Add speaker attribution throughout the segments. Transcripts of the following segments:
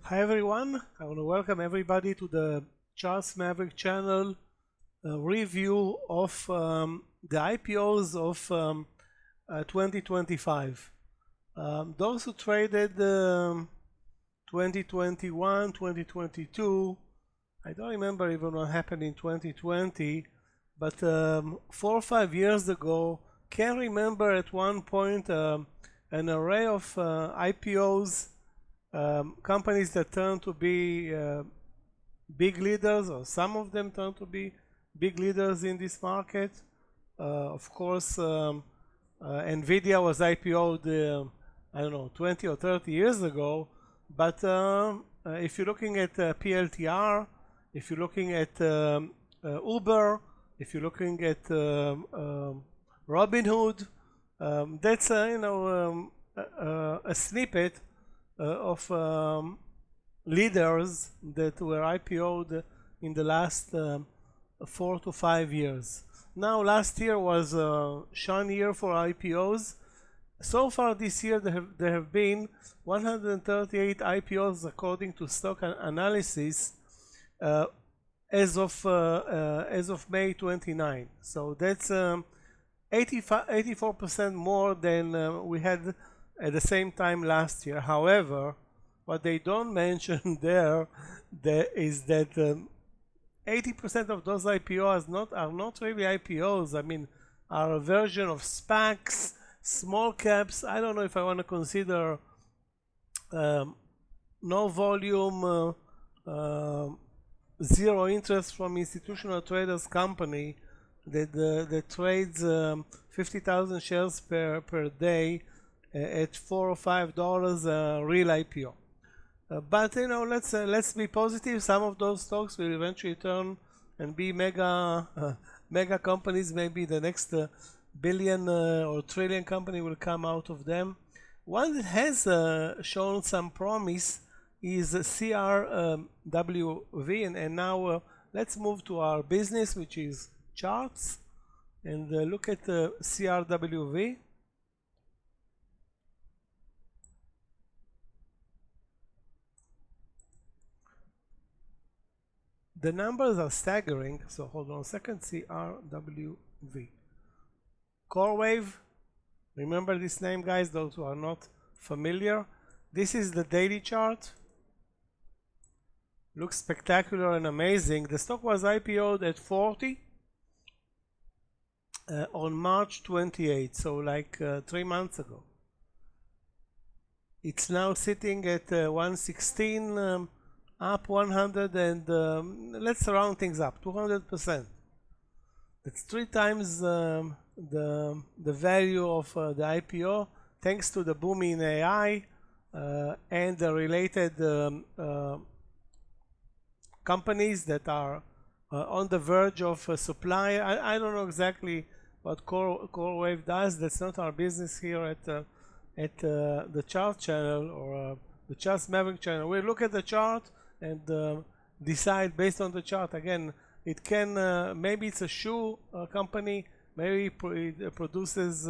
Speaker 1: Hi everyone, I want to welcome everybody to the Charts Maverick channel review of the IPOs of 2025. Those who traded 2021, 2022, I don't remember even what happened in 2020, but 4 or 5 years ago, can remember at one point an array of IPOs, companies that turn to be big leaders, or some of them turn to be big leaders in this market. Of course, NVIDIA was IPO'd, I don't know, 20 or 30 years ago, but if you're looking at PLTR, if you're looking at Uber, if you're looking at Robinhood, that's a snippet of leaders that were IPO'd in the last 4 to 5 years. Now, last year was a shine year for IPOs. So far this year, there have been 138 IPOs according to stock analysis as of May 29. So that's 84% more than we had at the same time last year. However, what they don't mention there is that 80% of those IPOs are not really IPOs. I mean, are a version of SPACs, small caps. I don't know if I want to consider no volume, zero interest from institutional traders company that trades 50,000 shares per day at $4 or $5 real IPO. But let's be positive. Some of those stocks will eventually turn and be mega companies. Maybe the next billion or trillion company will come out of them. One that has shown some promise is CRWV, and now let's move to our business, which is charts, and look at CRWV. The numbers are staggering, so hold on a second. CRWV. CoreWeave, remember this name, guys, those who are not familiar. This is the daily chart. Looks spectacular and amazing. The stock was IPO'd at 40 on March 28, so like 3 months ago. It's now sitting at 116, up 100, and let's round things up, 200%. That's 3 times the value of the IPO, thanks to the boom in AI and the related companies that are on the verge of supply. I don't know exactly what CoreWeave does. That's not our business here at the chart channel or the Charts Maverick channel. We look at the chart and decide based on the chart. Again, it can maybe it's a shoe company, maybe it produces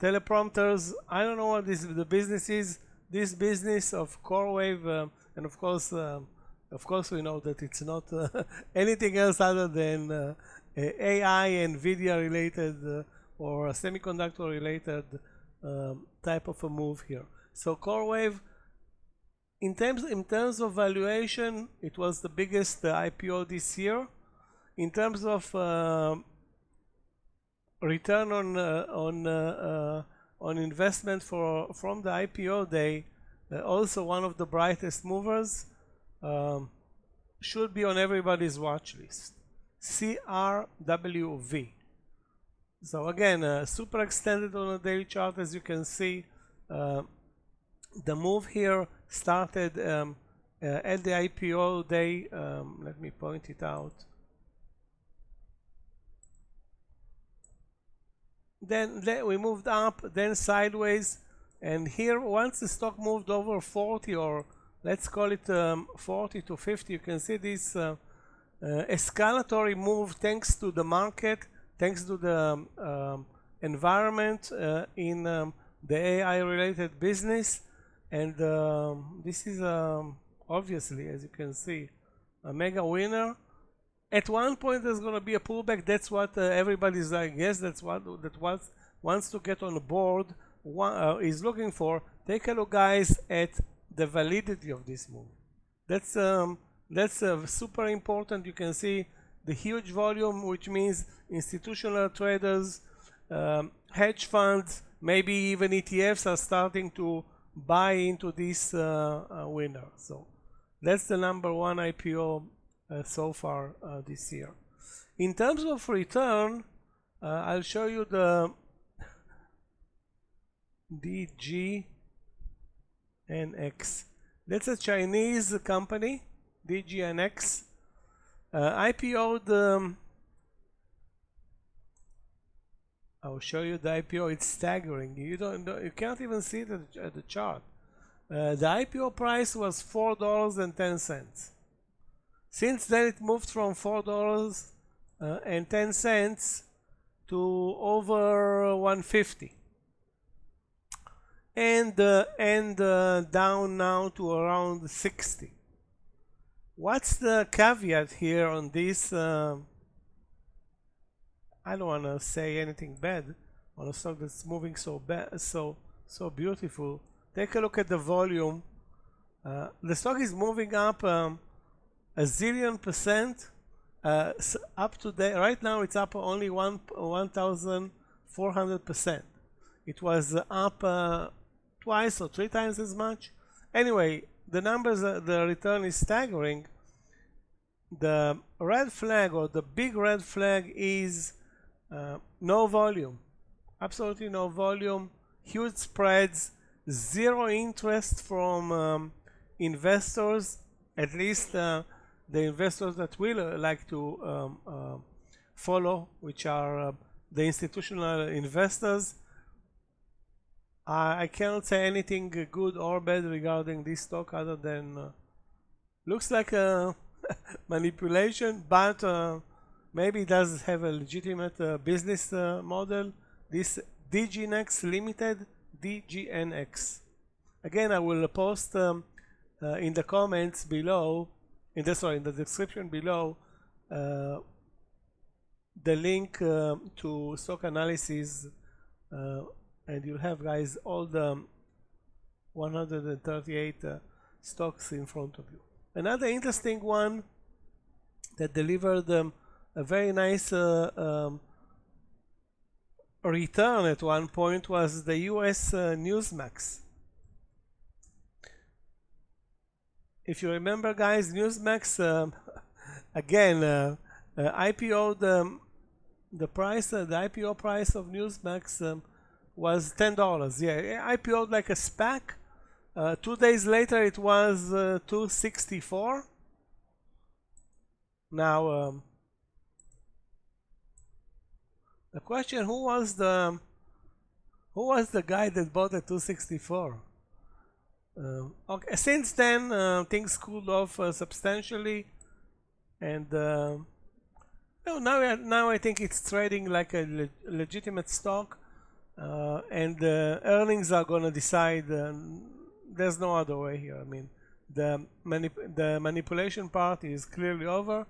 Speaker 1: teleprompters. I don't know what the business is. This business of CoreWeave, and of course we know that it's not anything else other than AI and NVIDIA related or semiconductor related type of a move here. So CoreWeave, in terms of valuation, it was the biggest IPO this year. In terms of return on investment from the IPO, they also one of the brightest movers. Should be on everybody's watch list. CRWV. So again, super extended on a daily chart, as you can see. The move here started at the IPO day. Let me point it out. Then we moved up, then sideways, and here once the stock moved over 40, or let's call it 40 to 50, you can see this escalatory move thanks to the market, thanks to the environment in the AI related business. And this is obviously, as you can see, a mega winner. At one point there's going to be a pullback. That's what everybody's like, yes, that's what wants to get on board is looking for. Take a look, guys, at the validity of this move. That's super important. You can see the huge volume, which means institutional traders, hedge funds, maybe even ETFs are starting to buy into this winner. So that's the number one IPO so far this year. In terms of return, I'll show you the DGNX. That's a Chinese company, DGNX. IPO'd. I'll show you the IPO. It's staggering. You can't even see it at the chart. The IPO price was $4.10. Since then, it moved from $4.10 to over $150, and down now to around 60. What's the caveat here on this? I don't want to say anything bad on a stock that's moving so beautiful. Take a look at the volume. The stock is moving up a zillion percent. Up to right now, it's up only 1,400%. It was up twice or three times as much. Anyway, the numbers, the return is staggering. The red flag, or the big red flag, is no volume. Absolutely no volume. Huge spreads. Zero interest from investors, at least the investors that we like to follow, which are the institutional investors. I cannot say anything good or bad regarding this stock other than looks like a manipulation, but maybe it does have a legitimate business model. This DGNX Limited, DGNX. Again, I will post in the comments below, in the description below, the link to stock analysis, and you'll have, guys, all the 138 stocks in front of you. Another interesting one that delivered a very nice return at one point was the US NewsMax. If you remember, guys, NewsMax again IPO'd. The IPO price of NewsMax was $10. Yeah, IPO'd like a SPAC. 2 days later, it was $264. Now, the question: who was the guy that bought at $264? Okay, since then things cooled off substantially, and now I think it's trading like a legitimate stock, and earnings are gonna decide. There's no other way here. I mean, the manipulation part is clearly over.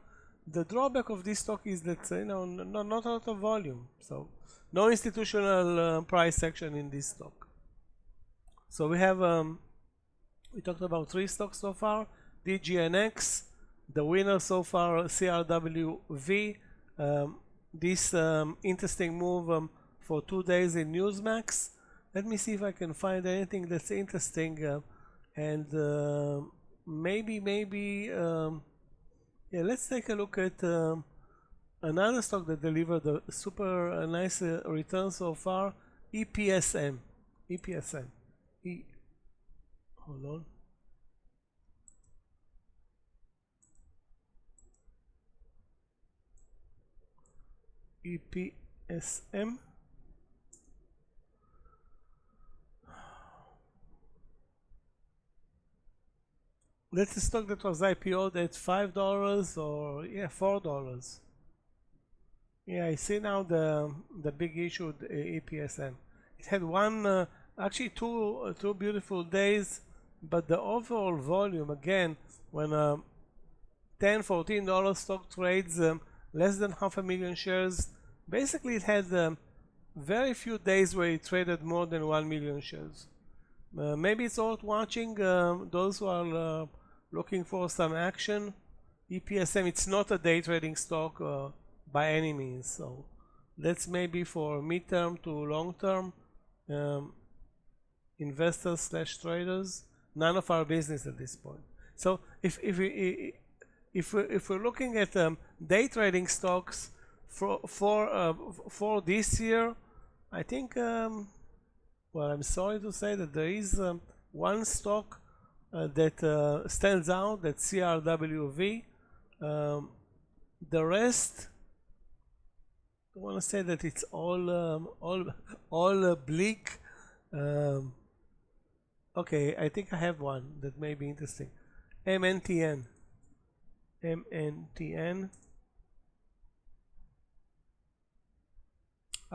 Speaker 1: The drawback of this stock is that not a lot of volume, so no institutional price action in this stock. So we have we talked about 3 stocks so far. DGNX, the winner so far, CRWV. This interesting move for 2 days in NewsMax. Let me see if I can find anything that's interesting, and maybe yeah, let's take a look at another stock that delivered a super nice return so far. EPSM. Hold on. EPSM. That's a stock that was IPO'd at $5 or $4. Yeah, I see now the big issue with EPSM. It had actually two beautiful days but the overall volume, again, when $10–14 stock trades less than 500,000 shares, basically it had very few days where it traded more than 1 million shares. Maybe it's worth watching those who are looking for some action. EPSM, it's not a day trading stock by any means, so that's maybe for mid-term to long-term investors / traders. None of our business at this point. So if we're looking at day trading stocks for this year, I think well, I'm sorry to say that there is one stock that stands out, that's CRWV. The rest, I want to say that it's all bleak. Okay, I think I have one that may be interesting. MNTN.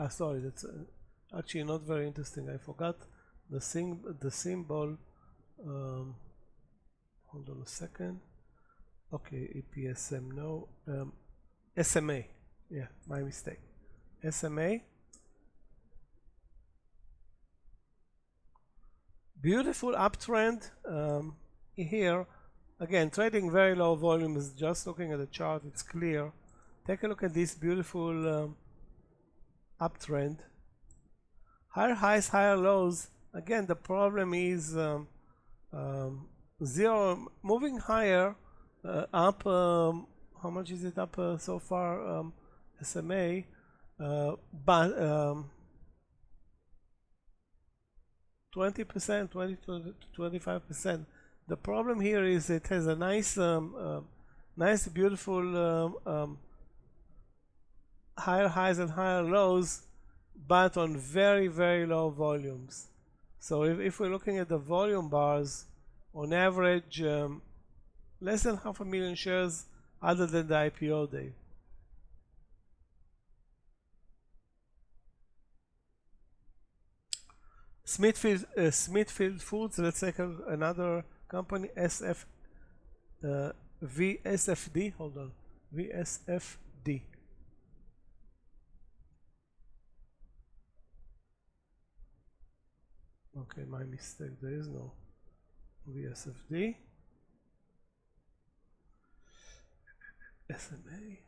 Speaker 1: Sorry, that's actually not very interesting. I forgot the symbol. Hold on a second. Okay, EPSM, no. SMA. Yeah, my mistake. SMA. Beautiful uptrend here. Again, trading very low volumes. Just looking at the chart, it's clear. Take a look at this beautiful uptrend. Higher highs, higher lows. Again, the problem is zero moving higher up. How much is it up so far? SMA, but 20%, 20 to 25%. The problem here is it has a nice, nice, beautiful higher highs and higher lows, but on very, very low volumes. So if we're looking at the volume bars, on average, less than 500,000 shares other than the IPO day. Smithfield Foods, let's take another company, VSFD, hold on, VSFD. Okay, my mistake, there is no VSFD. SMA.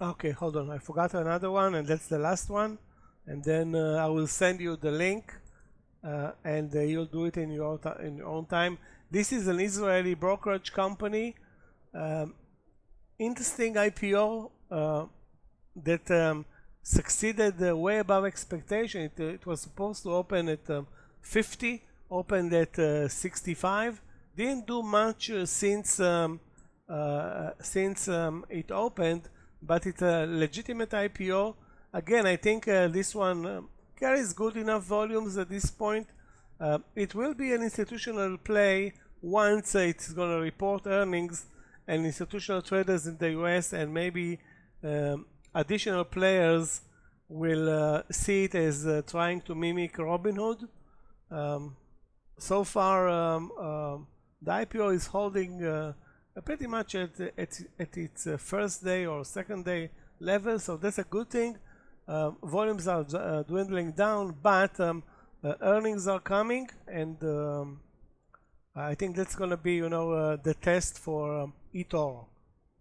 Speaker 1: Okay, hold on, I forgot another one, and that's the last one, and then I will send you the link, and you'll do it in your own time. This is an Israeli brokerage company. Interesting IPO that succeeded way above expectation. It was supposed to open at 50, opened at 65. Didn't do much since it opened, but it's a legitimate IPO. Again, I think this one carries good enough volumes at this point. It will be an institutional play once it's going to report earnings, and institutional traders in the US and maybe additional players will see it as trying to mimic Robinhood. So far, the IPO is holding pretty much at its first day or second day level, so that's a good thing. Volumes are dwindling down, but earnings are coming, and I think that's going to be, you know, the test for Etoro.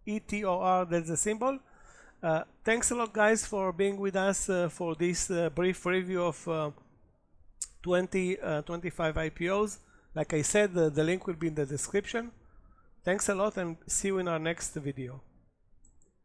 Speaker 1: ETOR, that's the symbol. Thanks a lot, guys, for being with us for this brief review of 25 IPOs. Like I said, the link will be in the description. Thanks a lot, and see you in our next video.